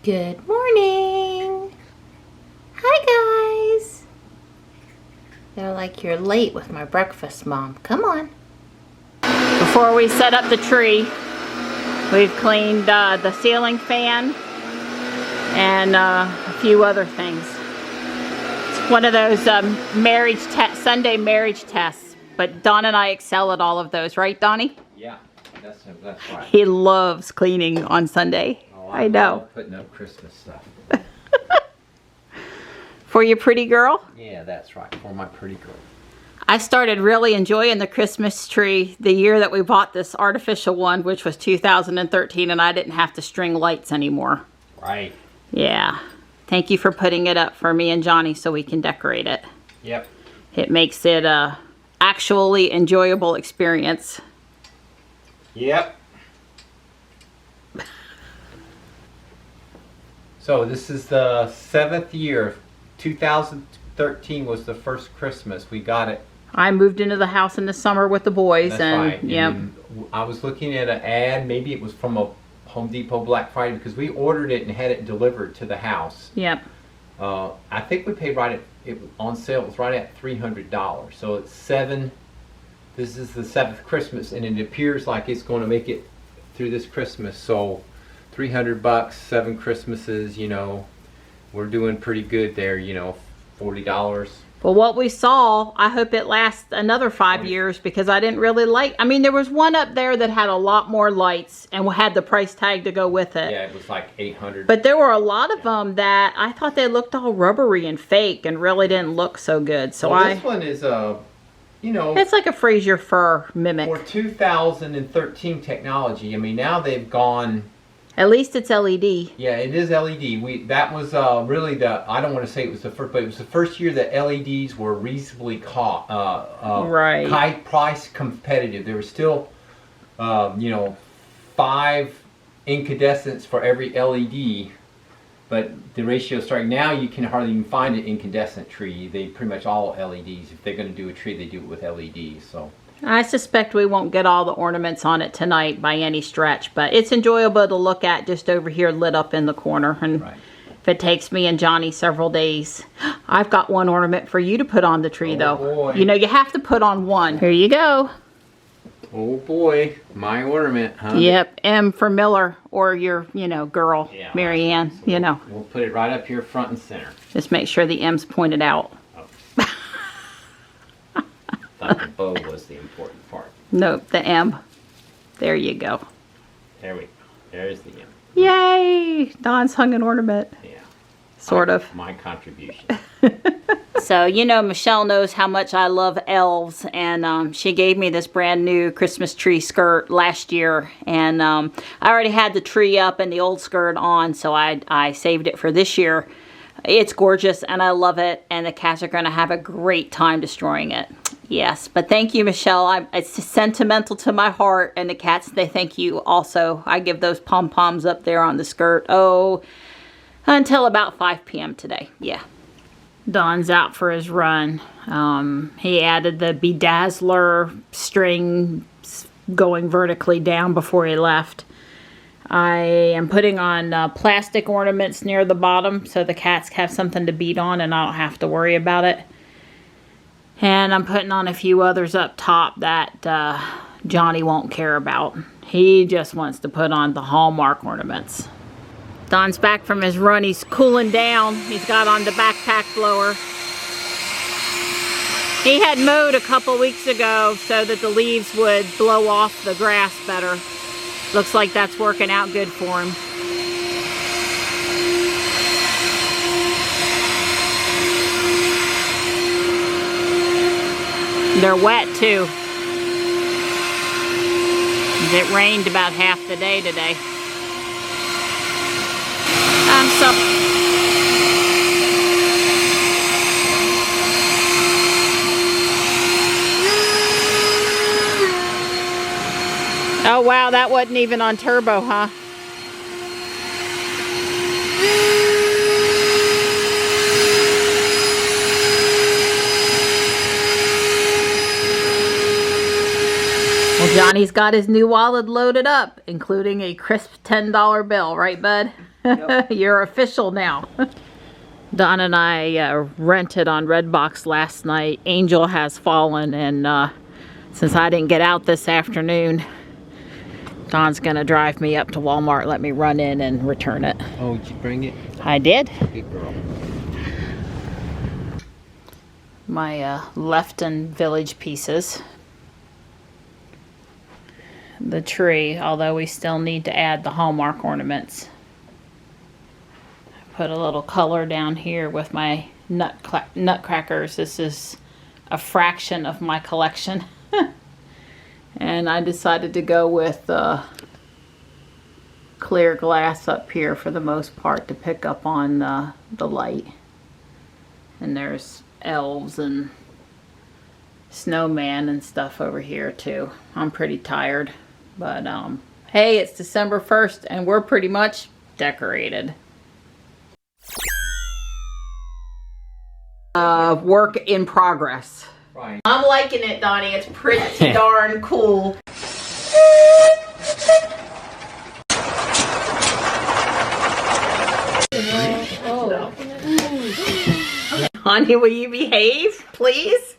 Good morning. Hi guys. They're like, you're late with my breakfast, Mom. Come on. Before we set up the tree, we've cleaned the ceiling fan and a few other things. It's one of those Sunday marriage tests, but Don and I excel at all of those, right, Donnie? Yeah, that's right. He loves cleaning on Sunday. Oh, I know. love putting up Christmas stuff. For your pretty girl? Yeah, that's right. For my pretty girl. I started really enjoying the Christmas tree the year that we bought this artificial one, which was 2013, and I didn't have to string lights anymore. Right. Yeah. Thank you for putting it up for me and Johnny so we can decorate it. Yep. It makes it a actually enjoyable experience. Yep. So this is the 7th year. 2013 was the first Christmas. We got it. I moved into the house in the summer with the boys. That's and right. Yep. And I was looking at an ad. Maybe it was from a Home Depot Black Friday because we ordered it and had it delivered to the house. Yep. I think we paid on sale. It was right at $300. So it's this is the 7th Christmas, and it appears like it's going to make it through this Christmas. So $300, 7 Christmases, you know, we're doing pretty good there, you know, $40. Well, what we saw, I hope it lasts another 5 years because I didn't really like, I mean, there was one up there that had a lot more lights and had the price tag to go with it. Yeah, it was like $800. But there were a lot of them that I thought they looked all rubbery and fake and really didn't look so good. So well, this one is you know, it's like a Fraser fir mimic. For 2013 technology, I mean, now they've gone. At least it's LED. Yeah, it is LED. That was really I don't want to say it was the first, but it was the first year that LEDs were reasonably right. high price competitive. There was still, you know, 5 incandescents for every LED, but the ratio starting now, you can hardly even find an incandescent tree. They pretty much all LEDs. If they're going to do a tree, they do it with LEDs. So. I suspect we won't get all the ornaments on it tonight by any stretch, but it's enjoyable to look at just over here lit up in the corner. And right. If it takes me and Johnny several days, I've got one ornament for you to put on the tree, though. Boy. You know, you have to put on one. Here you go. Oh boy, my ornament, huh? Yep, M for Miller, or your, you know, girl, yeah, Mary Ann, so you know. We'll put it right up here front and center. Just make sure the M's pointed out. Thought the bow was the important part. Nope, the M. There you go. There we go. There's the M. Yay! Don's hung an ornament. Yeah. Sort of. My contribution. So, you know, Michelle knows how much I love elves, and she gave me this brand new Christmas tree skirt last year, and I already had the tree up and the old skirt on, so I saved it for this year. It's gorgeous, and I love it, and the cats are going to have a great time destroying it. Yes, but thank you, Michelle. It's sentimental to my heart, and the cats, they thank you also. I give those pom-poms up there on the skirt, until about 5 p.m. today. Yeah. Don's out for his run. He added the bedazzler string going vertically down before he left. I am putting on plastic ornaments near the bottom so the cats have something to beat on and I don't have to worry about it. And I'm putting on a few others up top that Johnny won't care about. He just wants to put on the Hallmark ornaments. Don's back from his run. He's cooling down. He's got on the backpack blower. He had mowed a couple weeks ago so that the leaves would blow off the grass better. Looks like that's working out good for him. They're wet too. It rained about half the day today. Oh wow, that wasn't even on turbo, huh? Well, Johnny's got his new wallet loaded up, including a crisp $10 bill, right, bud? Yep. You're official now. Don and I rented on Redbox last night. Angel Has Fallen, and since I didn't get out this afternoon, Don's gonna drive me up to Walmart, let me run in and return it. Oh, did you bring it? I did. Good girl. My Lefton Village pieces. The tree, although we still need to add the Hallmark ornaments. I put a little color down here with my nutcrackers. This is a fraction of my collection. And I decided to go with clear glass up here for the most part to pick up on the light. And there's elves and snowman and stuff over here too. I'm pretty tired, but hey, it's December 1st and we're pretty much decorated. Work in progress. Right. I'm liking it, Donnie. It's pretty darn cool. Donnie, will you behave, please?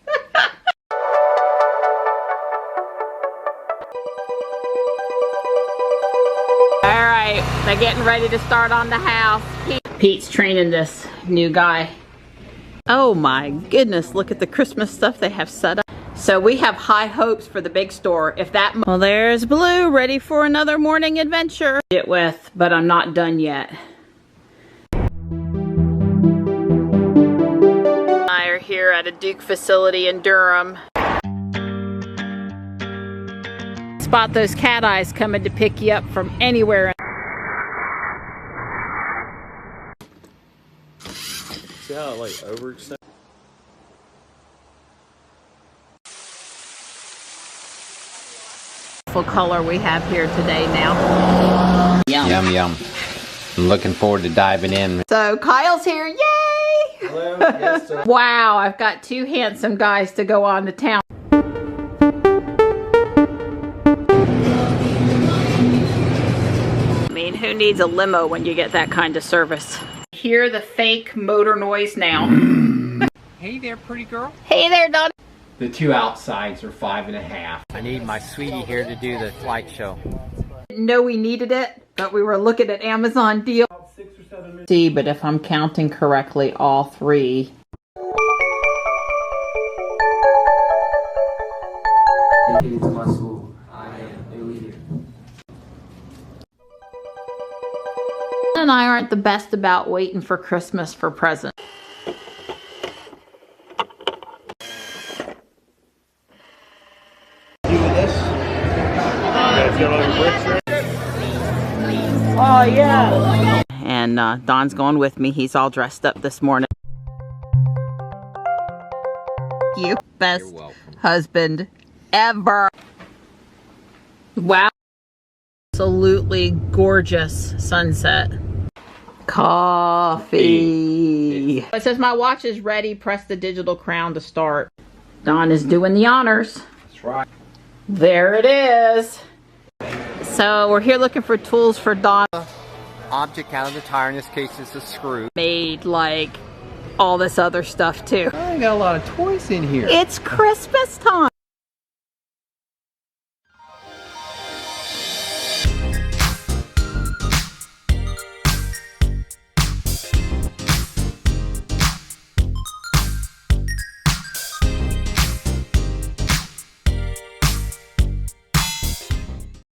Alright, they're getting ready to start on the house. Pete's training this new guy. Oh my goodness, look at the Christmas stuff they have set up. So we have high hopes for the big store. If that... Well, there's Blue, ready for another morning adventure. But I'm not done yet. I are here at a Duke facility in Durham. Spot those cat eyes coming to pick you up from anywhere. See how it like overextend? Full color we have here today now. Yum. Yum, yum. I'm looking forward to diving in. So Kyle's here, yay! Hello, yes, sir. Wow, I've got two handsome guys to go on to town. I mean, who needs a limo when you get that kind of service? Hear the fake motor noise now. Hey there, pretty girl. Hey there, Don. The two outsides are 5.5. I need my sweetie here to do the light show. Didn't know we needed it, but we were looking at Amazon deal. 6 or 7 minutes. See, but if I'm counting correctly, all three. And I aren't the best about waiting for Christmas for presents. Oh yeah. And Don's going with me. He's all dressed up this morning. You best husband ever. Wow. Absolutely gorgeous sunset. Coffee. It says my watch is ready. Press the digital crown to start. Don is doing the honors. That's right. There it is. So we're here looking for tools for Don. Object out of the tire, in this case is a screw. Made like all this other stuff too. I got a lot of toys in here. It's Christmas time.